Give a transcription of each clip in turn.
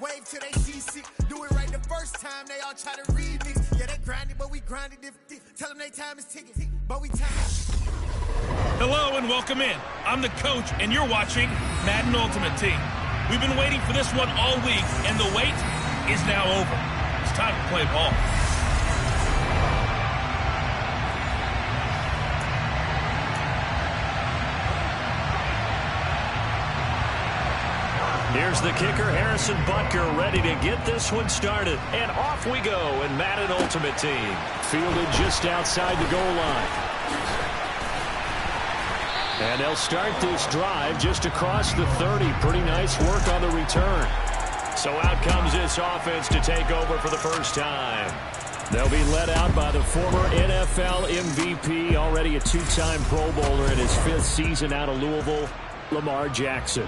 Wave till they seasick. Do it right the first time, they all try to remix. Yeah, they grinded, but we grinded different. Tell them their time is ticking, but we time. Hello and welcome in. I'm the coach, and you're watching Madden Ultimate Team. We've been waiting for this one all week, and the wait is now over. It's time to play ball. Here's the kicker, Harrison Butker, ready to get this one started. And off we go in Madden Ultimate Team. Fielded just outside the goal line. And they'll start this drive just across the 30. Pretty nice work on the return. So out comes this offense to take over for the first time. They'll be led out by the former NFL MVP, already a two-time Pro Bowler in his 5th season out of Louisville, Lamar Jackson.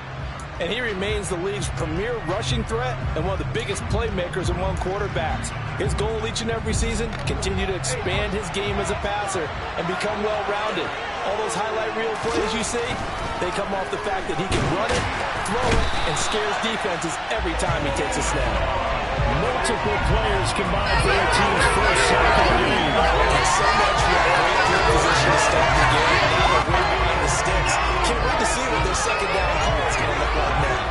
And he remains the league's premier rushing threat and one of the biggest playmakers among quarterbacks. His goal each and every season, continue to expand his game as a passer and become well-rounded. All those highlight reel plays you see, they come off the fact that he can run it, throw it, and scares defenses every time he takes a snap. Multiple players combined for their team's first sack of the game. So much for a great field position to start the game. Now they're way behind the sticks. Can't wait to see what their second down call is going to look like now.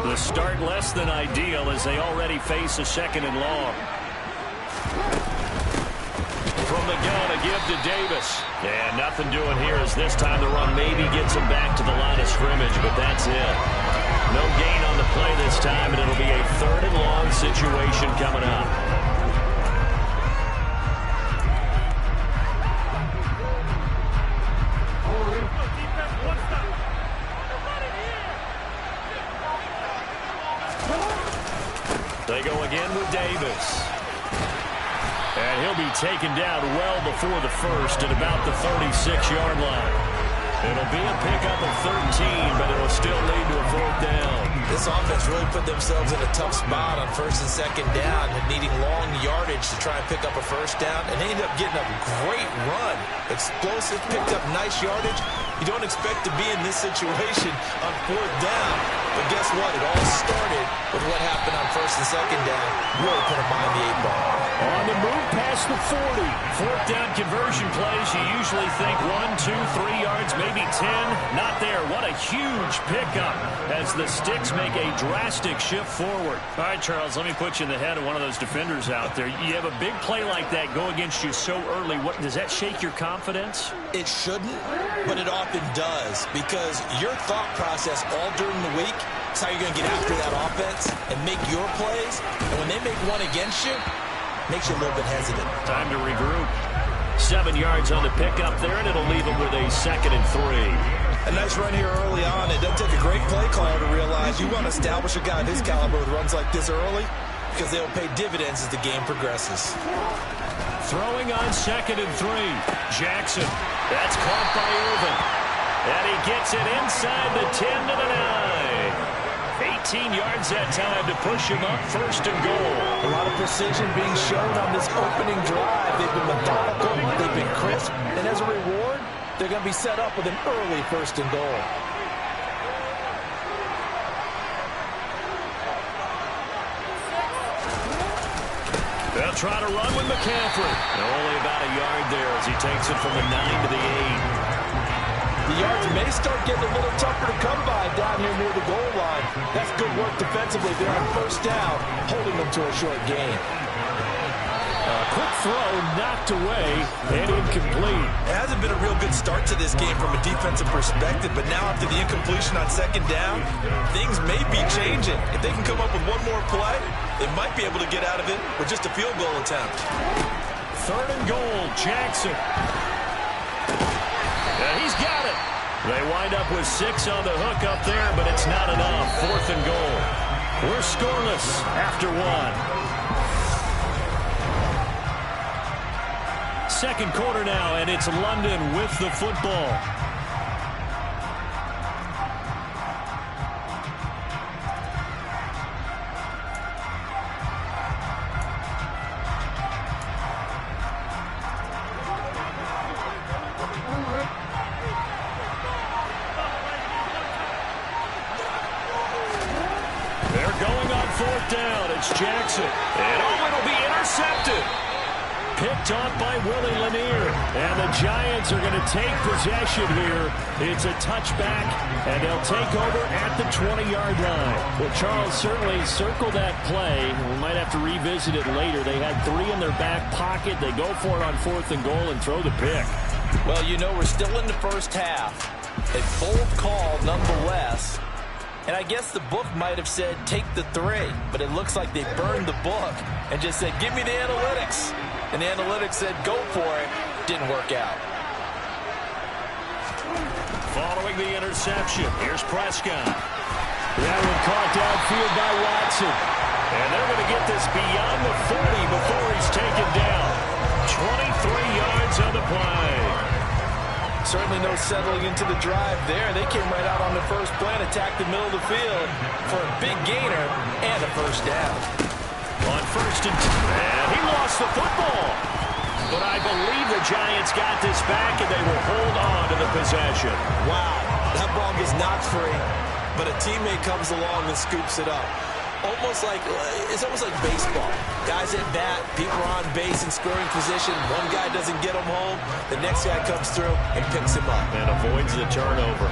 The start less than ideal as they already face a second and long. From the gun, a give to Davis. And nothing doing here as this time the run maybe gets him back to the line of scrimmage, but that's it. No gain on the play this time, and it'll be a 3rd and long situation coming up. They go again with Davis. And he'll be taken down well before the first at about the 36-yard line. It'll be a pickup of 13, but it'll still lead to a 4th down. This offense really put themselves in a tough spot on 1st and 2nd down and needing long yardage to try and pick up a 1st down. And they ended up getting a great run. Explosive, picked up nice yardage. You don't expect to be in this situation on 4th down. But guess what? It all started with what happened on 1st and 2nd down. Really put them behind the 8 ball. On the move past the 40. 4th down conversion plays. You usually think 1, 2, 3 yards, maybe 10. Not there. What a huge pickup as the Sticks make a drastic shift forward. All right, Charles, let me put you in the head of one of those defenders out there. You have a big play like that go against you so early. What does that shake your confidence? It shouldn't, but it often does, because your thought process all during the week is how you're going to get after that offense and make your plays. And when they make one against you, makes you a little bit hesitant. Time to regroup. 7 yards on the pickup there, and it'll leave them with a 2nd and 3. A nice run here early on. It doesn't take a great play caller to realize you want to establish a guy of his caliber with runs like this early, because they'll pay dividends as the game progresses. Throwing on 2nd and 3. Jackson. That's caught by Irvin. And he gets it inside the 10 to the 9. 18 yards that time to push him up 1st and goal. A lot of precision being shown on this opening drive. They've been methodical, they've been crisp, and as a reward, they're going to be set up with an early 1st and goal. They'll try to run with McCaffrey. Only about a yard there as he takes it from the 9 to the 8. The yards may start getting a little tougher to come by down here near the goal line. That's good work defensively there on 1st down, holding them to a short gain. Quick throw knocked away and incomplete. It hasn't been a real good start to this game from a defensive perspective, but now after the incompletion on 2nd down, things may be changing. If they can come up with one more play, they might be able to get out of it with just a field goal attempt. 3rd and goal, Jackson. And he's got it. They wind up with 6 on the hook up there, but it's not enough. 4th and goal. We're scoreless after 1. 2nd quarter now, and it's London with the football. It's Jackson. And it'll be intercepted. Picked off by Willie Lanier. And the Giants are going to take possession here. It's a touchback, and they'll take over at the 20-yard line. Well, Charles, certainly circle that play. We might have to revisit it later. They had 3 in their back pocket. They go for it on 4th and goal and throw the pick. Well, you know, we're still in the first half. A bold call nonetheless. And I guess the book might have said take the 3, but it looks like they burned the book and just said, give me the analytics. And the analytics said, go for it. Didn't work out. Following the interception, here's Prescott. That one caught downfield by Watson. And they're going to get this beyond the 40 before he's taken down. 23 yards on the play. Certainly no settling into the drive there. They came right out on the first play and attacked the middle of the field for a big gainer and a first down. On 1st and 10, and he lost the football. But I believe the Giants got this back, and they will hold on to the possession. Wow, that ball gets knocked free, but a teammate comes along and scoops it up. It's almost like baseball. Guys at bat, people are on base in scoring position. One guy doesn't get him home. The next guy comes through and picks him up. And avoids the turnover.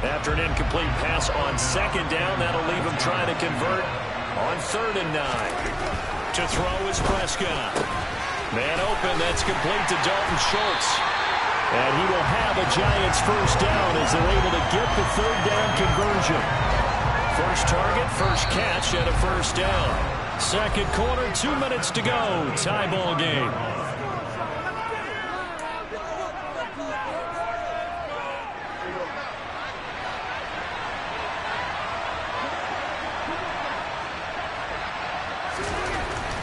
After an incomplete pass on 2nd down, that'll leave him trying to convert on 3rd and 9. To throw is Prescott. Man open, that's complete to Dalton Schultz. And he will have a Giants first down as they're able to get the 3rd down conversion. First target, first catch, and a first down. 2nd quarter, 2 minutes to go. Tie ball game.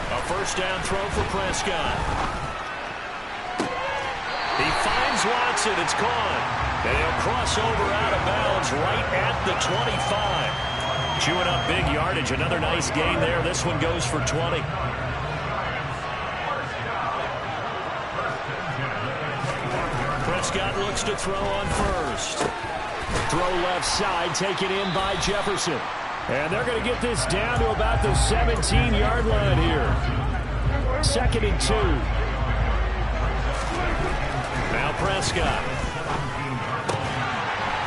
A first down throw for Prescott. He finds Watson. It's caught. And he'll cross over out of bounds right at the 25. Chewing up big yardage. Another nice gain there. This one goes for 20. Prescott looks to throw on 1st. Throw left side, taken in by Jefferson. And they're going to get this down to about the 17-yard line here. 2nd and 2. Now Prescott.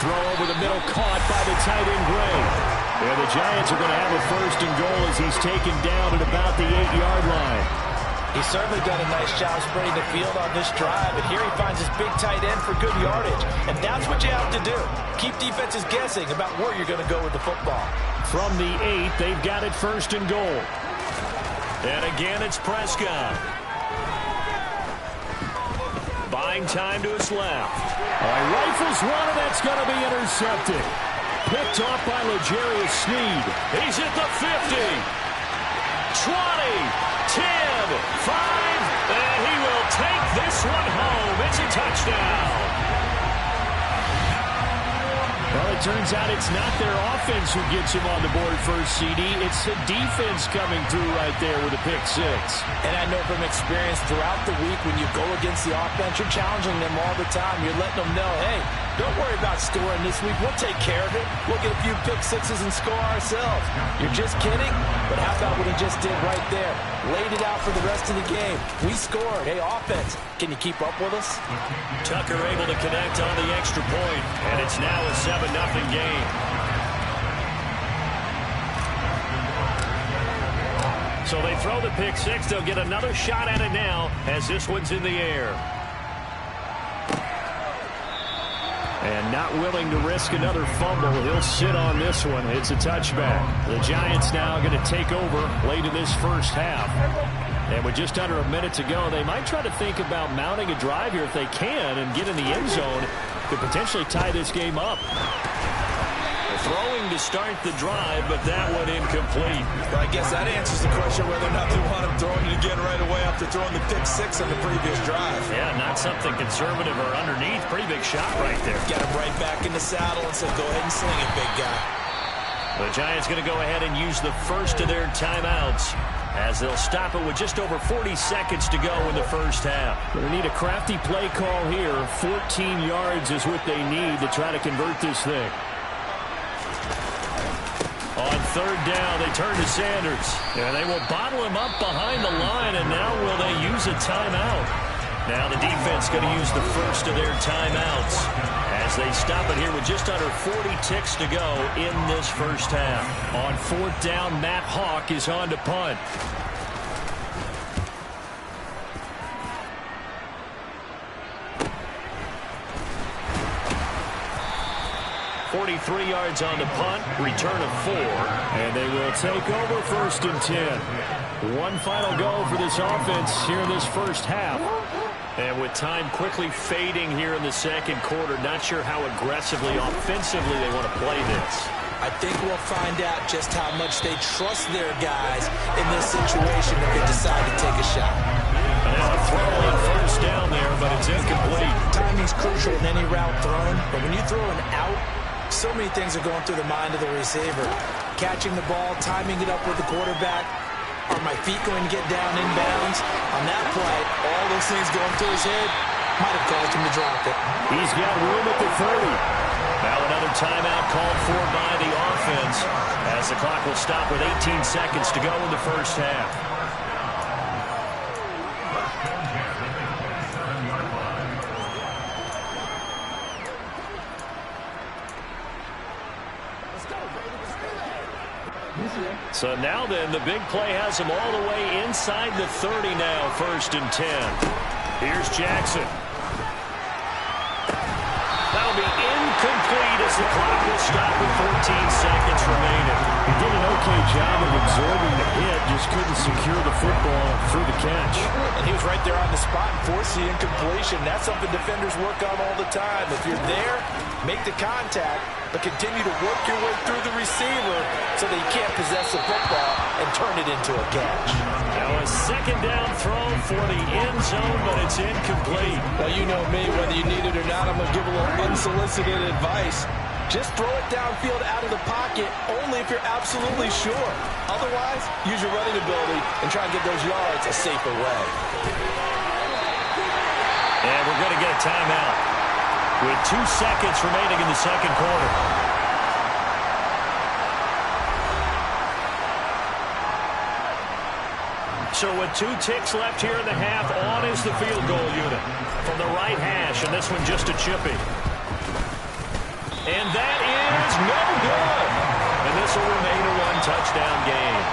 Throw over the middle, caught by the tight end Gray. And the Giants are going to have a 1st and goal as he's taken down at about the 8-yard line. He's certainly done a nice job spreading the field on this drive, and here he finds his big tight end for good yardage. And that's what you have to do. Keep defenses guessing about where you're going to go with the football. From the 8, they've got it 1st and goal. And again, it's Prescott. Buying time to his left. Rifles one, and that's going to be intercepted. Picked off by L'Jarius Sneed. He's at the 50. 20, 10, 5, and he will take this one home. It's a touchdown. Well, it turns out it's not their offense who gets him on the board first, CD. It's the defense coming through right there with a pick 6. And I know from experience throughout the week when you go against the offense, you're challenging them all the time. You're letting them know, hey, don't worry about scoring this week. We'll take care of it. We'll get a few pick 6s and score ourselves. You're just kidding? But how about what he just did right there? Laid it out for the rest of the game. We scored. Hey, offense, can you keep up with us? Tucker able to connect on the extra point, and it's now a 7-0 game. So they throw the pick 6. They'll get another shot at it now as this one's in the air. And not willing to risk another fumble. He'll sit on this one. It's a touchback. The Giants now going to take over late in this first half. And with just under a minute to go, they might try to think about mounting a drive here if they can and get in the end zone. Could potentially tie this game up. Throwing to start the drive, but that one incomplete. Well, I guess that answers the question whether or not they want him throwing it again right away after throwing the pick 6 on the previous drive. Yeah, not something conservative or underneath. Pretty big shot right there. Got him right back in the saddle and said, go ahead and sling it, big guy. The Giants going to go ahead and use the first of their timeouts as they'll stop it with just over 40 seconds to go in the first half. Going to need a crafty play call here. 14 yards is what they need to try to convert this thing. On third down, they turn to Sanders. And they will bottle him up behind the line, and now will they use a timeout? Now the defense going to use the first of their timeouts as they stop it here with just under 40 ticks to go in this first half. On fourth down, Matt Hawk is on to punt. 43 yards on the punt, return of 4, and they will take over first and 10. One final go for this offense here in this first half. And with time quickly fading here in the second quarter, not sure how aggressively, offensively they want to play this. I think we'll find out just how much they trust their guys in this situation if they decide to take a shot. Now a throw on first down there, but it's incomplete. Timing's crucial in any route thrown, but when you throw an out, so many things are going through the mind of the receiver. Catching the ball, timing it up with the quarterback. Are my feet going to get down inbounds? On that play, all those things going through his head might have caused him to drop it. He's got room at the 30. Now another timeout called for by the offense as the clock will stop with 18 seconds to go in the first half. So now then, the big play has him all the way inside the 30 now, first and 10. Here's Jackson. That'll be incomplete as the clock will stop with 14 seconds remaining. He did an okay job of absorbing the hit, just couldn't secure the football through the catch. And he was right there on the spot and forced the incompletion. That's something defenders work on all the time. If you're there, make the contact, but continue to work your way through the receiver so that you can't possess the football and turn it into a catch. Now a second down throw for the end zone, but it's incomplete. Well, you know me, whether you need it or not, I'm going to give a little unsolicited advice. Just throw it downfield out of the pocket only if you're absolutely sure. Otherwise, use your running ability and try and get those yards a safer way. And we're going to get a timeout with 2 seconds remaining in the second quarter. So with 2 ticks left here in the half, on is the field goal unit from the right hash, and this one just a chippy. And that is no good. And this will remain a 1-touchdown game.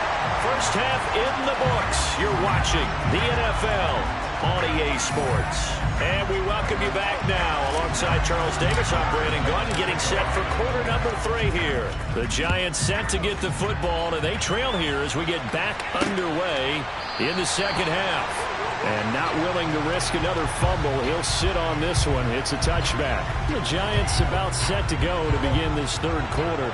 First half in the books. You're watching the NFL on EA Sports. And we welcome you back now. Alongside Charles Davis, I'm Brandon Gunn, getting set for quarter number 3 here. The Giants set to get the football, and they trail here as we get back underway in the second half. And not willing to risk another fumble, he'll sit on this one. It's a touchback. The Giants about set to go to begin this third quarter.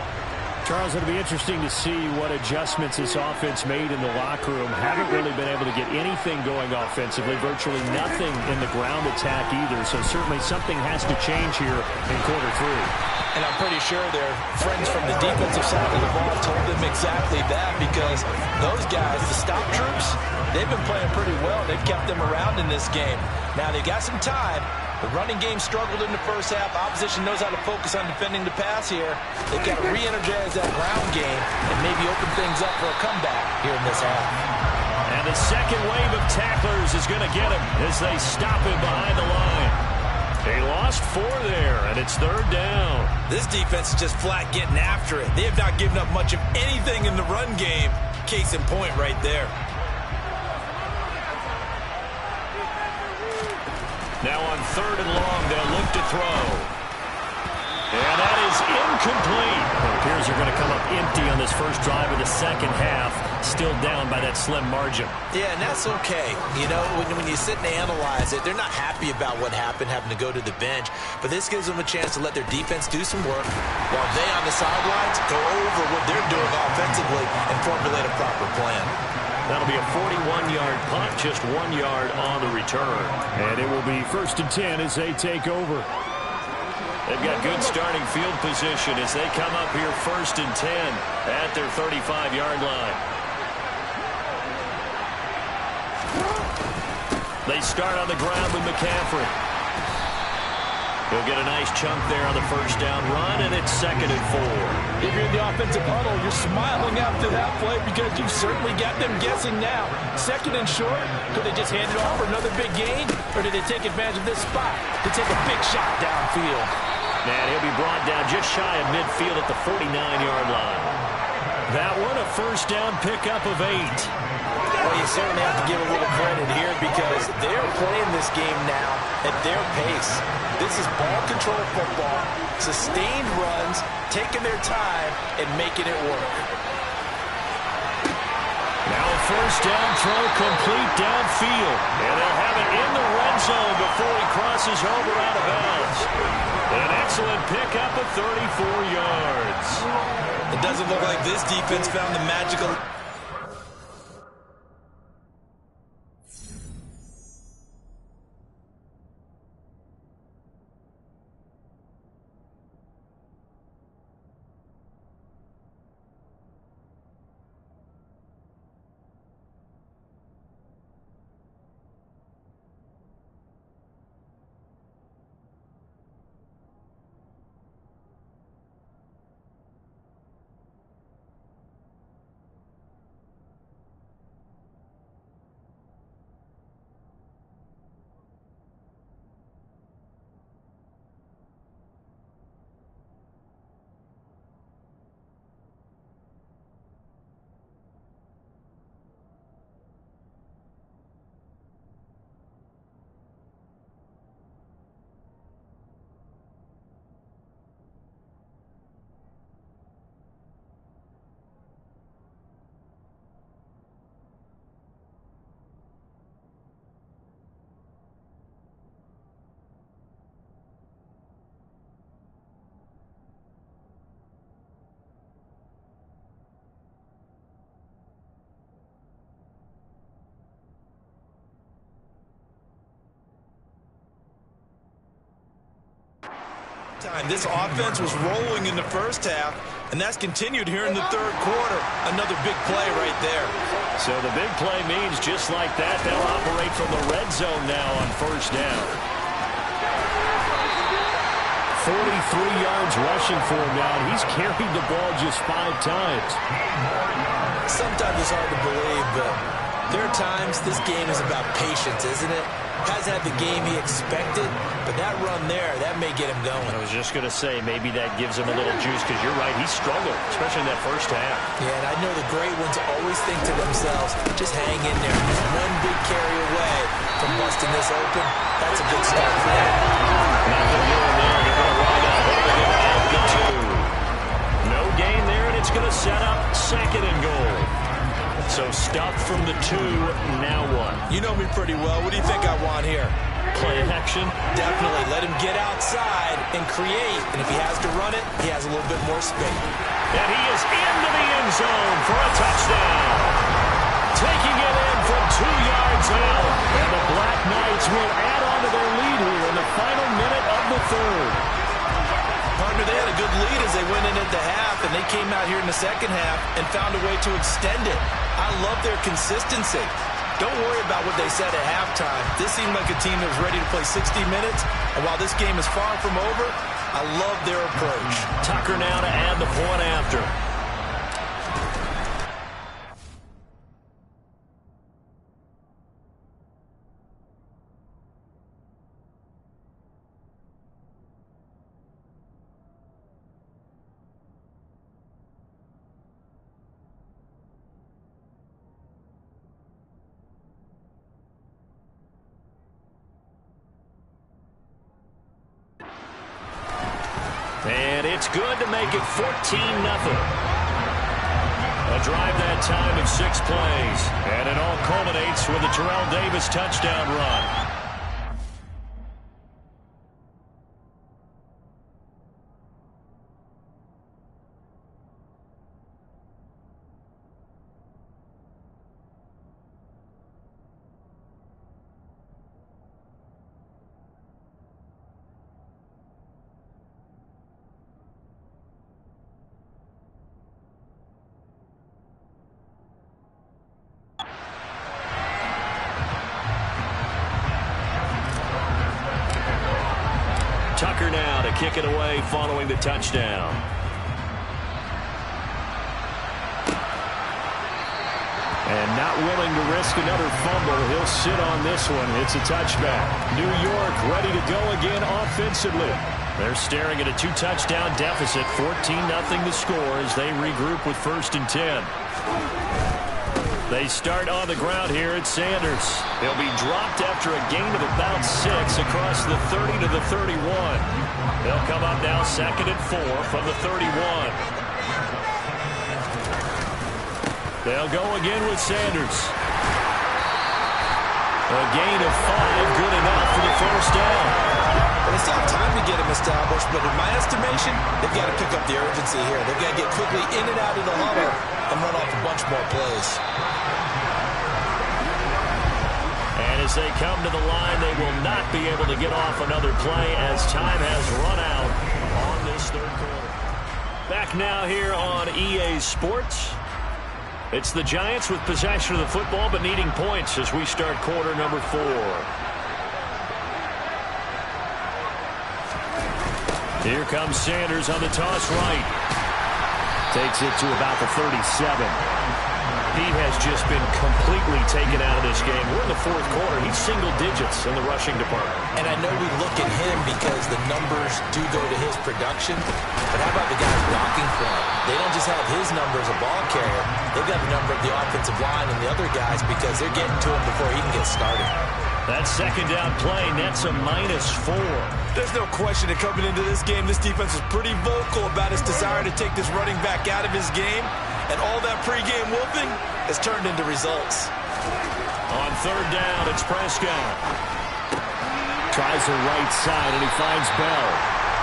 Charles, it'll be interesting to see what adjustments this offense made in the locker room. Haven't really been able to get anything going offensively, virtually nothing in the ground attack either. So certainly something has to change here in quarter 3. And I'm pretty sure their friends from the defensive side of the ball told them exactly that, because those guys, the stop troops, they've been playing pretty well. They've kept them around in this game. Now, they've got some time. The running game struggled in the first half. Opposition knows how to focus on defending the pass here. They've got to re-energize that ground game and maybe open things up for a comeback here in this half. And the second wave of tacklers is going to get him as they stop him behind the line. They lost 4 there, and it's third down. This defense is just flat getting after it. They have not given up much of anything in the run game. Case in point right there. Now on third and long, they'll look to throw. And that is incomplete. It appears they're going to come up empty on this first drive of the second half. Still down by that slim margin. Yeah, and that's okay. You know, when you sit and analyze it, they're not happy about what happened, having to go to the bench. But this gives them a chance to let their defense do some work while they on the sidelines go over what they're doing offensively and formulate a proper plan. That'll be a 41-yard punt, just 1 yard on the return. And it will be first and 10 as they take over. They've got good starting field position as they come up here first and 10 at their 35-yard line. They start on the ground with McCaffrey. He'll get a nice chunk there on the first down run, and it's 2nd and 4. If you're in the offensive huddle, you're smiling after that play because you've certainly got them guessing now. 2nd and short, could they just hand it off for another big gain, or did they take advantage of this spot to take a big shot downfield? And he'll be brought down just shy of midfield at the 49-yard line. That one a first down pickup of 8. Well, you certainly have to give a little credit here because they're playing this game now at their pace. This is ball control football, sustained runs, taking their time, and making it work. Now a first down throw complete downfield. And they'll have it in the red zone before he crosses over out of bounds. An excellent pickup of 34 yards. It doesn't look like this defense found the magical... This offense was rolling in the first half, and that's continued here in the third quarter. Another big play right there. So the big play means just like that, they'll operate from the red zone now on first down. 43 yards rushing for him now, and he's carried the ball just 5 times. Sometimes it's hard to believe, but there are times this game is about patience, isn't it? Hasn't had the game he expected, but that run there, that may get him going. I was just going to say, maybe that gives him a little juice, because you're right, he struggled, especially in that first half. Yeah, and I know the great ones always think to themselves, just hang in there. Just one big carry away from busting this open. That's a good start for them. Nothing doing there. They're going to ride out holding him at the 2. No gain there, and it's going to set up 2nd and goal. So stop from the 2, now 1. You know me pretty well. What do you think I want here? Play action? Definitely. Let him get outside and create. And if he has to run it, he has a little bit more space. And he is into the end zone for a touchdown. Taking it in from 2 yards out. And the Black Knights will add on to their lead here in the final minute of the 3rd. Partner, they had a good lead as they went in at the half, and they came out here in the second half and found a way to extend it. I love their consistency. Don't worry about what they said at halftime. This seemed like a team that was ready to play 60 minutes, and while this game is far from over, I love their approach. Tucker now to add the point after. And it's good to make it 14-0. A drive that time of 6 plays. And it all culminates with a Terrell Davis touchdown run. Tucker now to kick it away following the touchdown. And not willing to risk another fumble. He'll sit on this one. It's a touchback. New York ready to go again offensively. They're staring at a 2-touchdown deficit. 14-0 the score as they regroup with 1st and 10. They start on the ground here at Sanders. He'll be dropped after a gain of about 6 across the 30 to the 31. They'll come up now 2nd and 4 from the 31. They'll go again with Sanders. A gain of 5, good enough for the 1st down. They still have time to get him established, but in my estimation, they've got to pick up the urgency here. They've got to get quickly in and out of the huddle and run off a bunch more plays. And as they come to the line, they will not be able to get off another play as time has run out on this 3rd quarter. Back now here on EA Sports. It's the Giants with possession of the football but needing points as we start quarter number 4. Here comes Sanders on the toss right. Takes it to about the 37. He has just been completely taken out of this game. We're in the 4th quarter. He's single digits in the rushing department. And I know we look at him because the numbers do go to his production. But how about the guys blocking for him? They don't just have his number as a ball carrier. They've got the number of the offensive line and the other guys because they're getting to him before he can get started. That 2nd down play nets a -4. There's no question that coming into this game, this defense is pretty vocal about its desire to take this running back out of his game. And all that pregame whooping has turned into results. On 3rd down, it's Prescott. Tries the right side, and he finds Bell.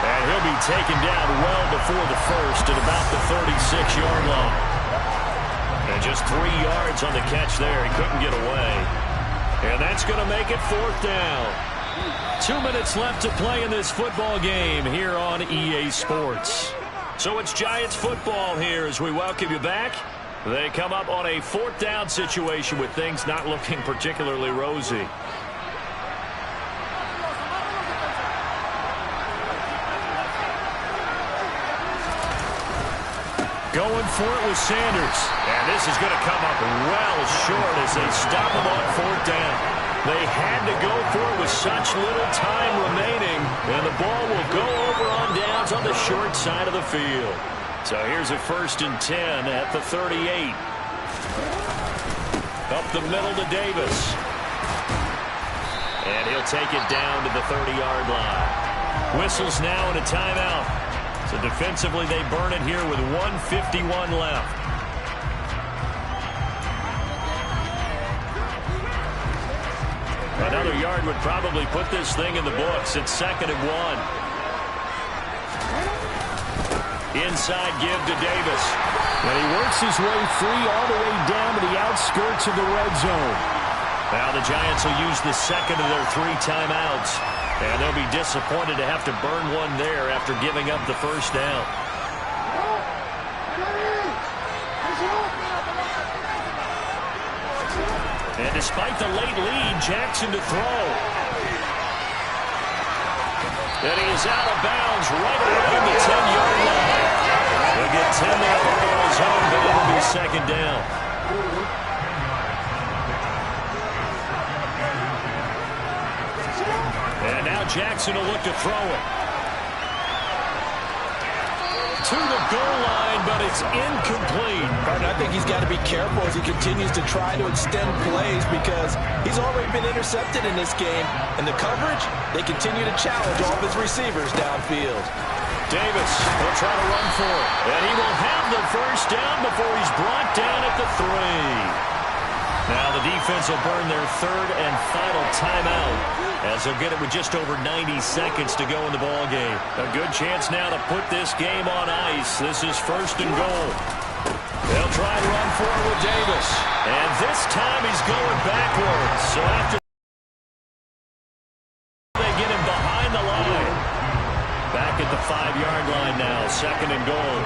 And he'll be taken down well before the 1st at about the 36-yard line. And just 3 yards on the catch there. He couldn't get away. And that's going to make it 4th down. 2 minutes left to play in this football game here on EA Sports. So it's Giants football here as we welcome you back. They come up on a 4th down situation with things not looking particularly rosy. Going for it with Sanders. And this is going to come up well short as they stop him on 4th down. They had to go for it with such little time remaining. And the ball will go over on downs on the short side of the field. So here's a 1st and 10 at the 38. Up the middle to Davis. And he'll take it down to the 30-yard line. Whistles now and a timeout. So defensively they burn it here with 1:51 left. Another yard would probably put this thing in the books. It's 2nd and 1. Inside give to Davis. And he works his way free all the way down to the outskirts of the red zone. Now the Giants will use the 2nd of their 3 timeouts. And they'll be disappointed to have to burn one there after giving up the 1st down. And despite the late lead, Jackson to throw. And he is out of bounds right around the 10-yard line. They'll get 10 there on his own, but it'll be 2nd down. And now Jackson will look to throw it. To the goal line, but it's incomplete. I think he's got to be careful as he continues to try to extend plays because he's already been intercepted in this game. And the coverage, they continue to challenge all of his receivers downfield. Davis will try to run for it. And he will have the 1st down before he's brought down at the 3. Now the defense will burn their 3rd and final timeout as they'll get it with just over 90 seconds to go in the ball game. A good chance now to put this game on ice. This is 1st and goal. They'll try and run for it with Davis. And this time he's going backwards. So after they get him behind the line. Back at the 5-yard line now. 2nd and goal.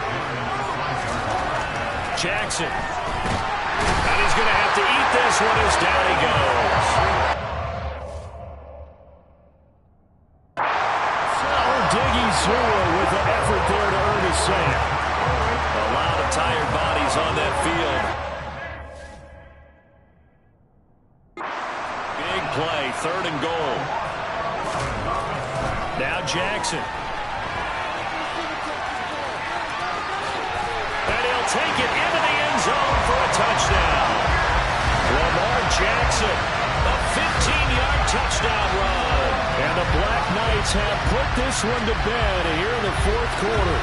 Jackson. And he's going to have to eat this one as down he goes. play. 3rd and goal. Now Jackson. And he'll take it into the end zone for a touchdown. Lamar Jackson, a 15-yard touchdown run. And the Black Knights have put this one to bed here in the 4th quarter.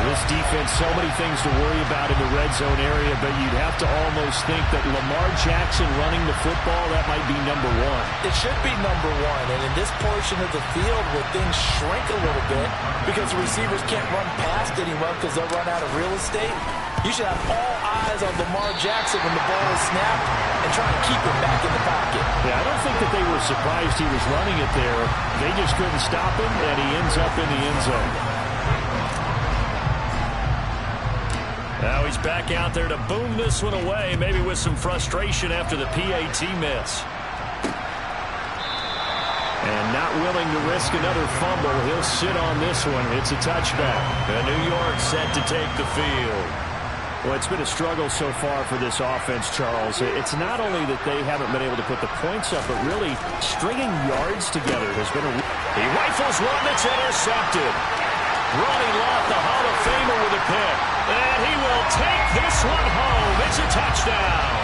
This defense, so many things to worry about in the red zone area, but you'd have to almost think that Lamar Jackson running the football, that might be number 1. It should be number 1, and in this portion of the field where things shrink a little bit because the receivers can't run past anyone because they'll run out of real estate, you should have all eyes on Lamar Jackson when the ball is snapped and try and keep it back in the pocket. Yeah, I don't think that they were surprised he was running it there. They just couldn't stop him, and he ends up in the end zone. Now he's back out there to boom this one away, maybe with some frustration after the PAT miss. And not willing to risk another fumble, he'll sit on this one. It's a touchback. And New York set to take the field. Well, it's been a struggle so far for this offense, Charles. It's not only that they haven't been able to put the points up, but really stringing yards together has been a... He rifles one that's intercepted. Ronnie Lott, the Hall of Famer, with a pick. And he will take this one home. It's a touchdown.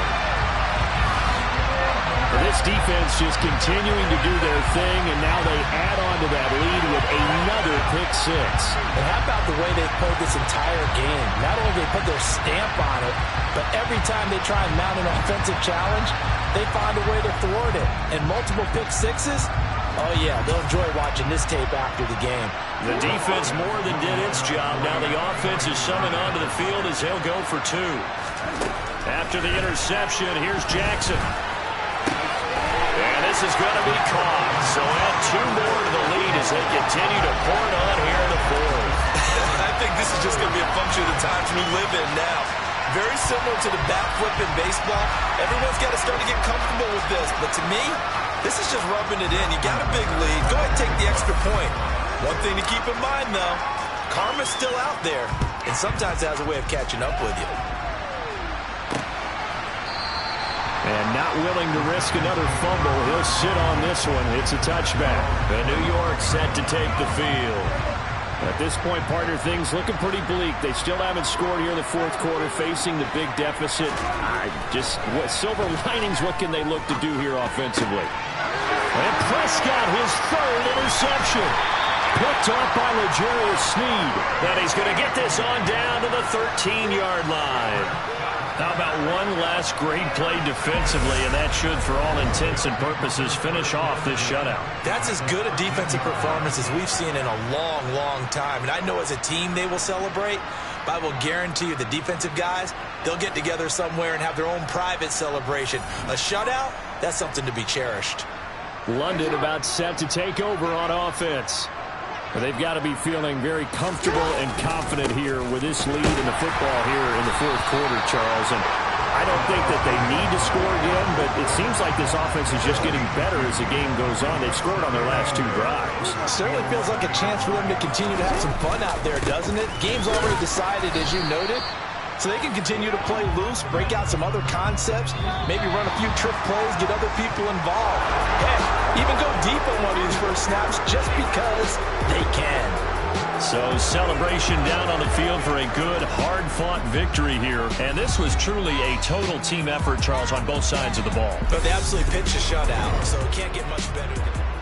This defense just continuing to do their thing, and now they add on to that lead with another pick 6. And how about the way they've played this entire game? Not only they put their stamp on it, but every time they try and mount an offensive challenge, they find a way to thwart it. And multiple pick 6s, oh yeah, they'll enjoy watching this tape after the game. The defense more than did its job. Now the offense is summoned onto the field as they'll go for 2. After the interception, here's Jackson. And this is going to be caught. So add 2 more to the lead as they continue to pour it on here in the 4th. I think this is just going to be a function of the times we live in now. Very similar to the bat flip in baseball. Everyone's got to start to get comfortable with this. But to me, this is just rubbing it in. You got a big lead. Go ahead and take the extra point. One thing to keep in mind, though, karma's still out there, and sometimes it has a way of catching up with you. And not willing to risk another fumble, he'll sit on this one. It's a touchback. And New York set to take the field. At this point, partner, things looking pretty bleak. They still haven't scored here in the 4th quarter, facing the big deficit. What silver linings, what can they look to do here offensively? And Prescott, his 3rd interception. Picked off by L'Jarius Sneed. And he's going to get this on down to the 13-yard line. How about one last great play defensively, and that should, for all intents and purposes, finish off this shutout. That's as good a defensive performance as we've seen in a long, long time. And I know as a team they will celebrate, but I will guarantee you the defensive guys, they'll get together somewhere and have their own private celebration. A shutout, that's something to be cherished. London about set to take over on offense. They've got to be feeling very comfortable and confident here with this lead in the football here in the 4th quarter, Charles. And I don't think that they need to score again, but it seems like this offense is just getting better as the game goes on. They've scored on their last 2 drives. Certainly feels like a chance for them to continue to have some fun out there, doesn't it? Game's already decided, as you noted. So they can continue to play loose, break out some other concepts, maybe run a few trick plays, get other people involved. Heck, even go deep on one of these first snaps just because they can. So celebration down on the field for a good, hard-fought victory here. And this was truly a total team effort, Charles, on both sides of the ball. But they absolutely pitched a shutout, so it can't get much better than that.